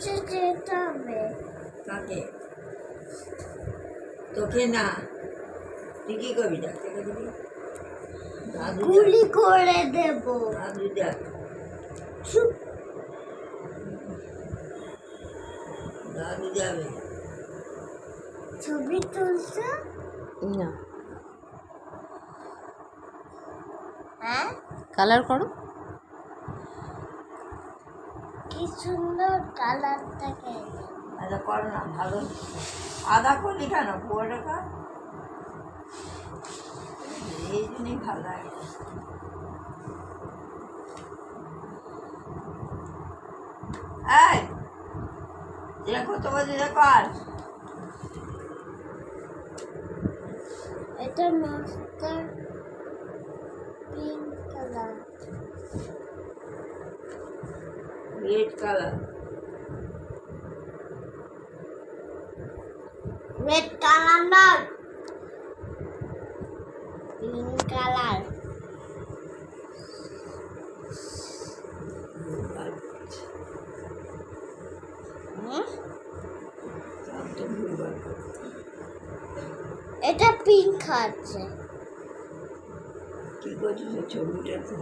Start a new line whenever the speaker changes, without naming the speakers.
নিচে যেতে হবে।
কাকে? তোকে না, তুই কি করবি? ডাক্তারকে দিবি?
গুলি করে দেব।
দাদু যাক,
চুপ।
দাদু যাবে।
ছবি তুলছে
না,
হ্যাঁ
কালার করো।
কি সুন্দর কালার থাকে।
আচ্ছা কর না, ভালো। আদা করলি কেন? পুরোটা কর। এই জন্যই ভালো লাগে। এই যে কত বলছি কর।
এটা master pink colour.
Red colour.
Red colour নয়, পিঙ্ক কালার। এটা পিঙ্ক আছে।
কি করছিস ছবিটাতে?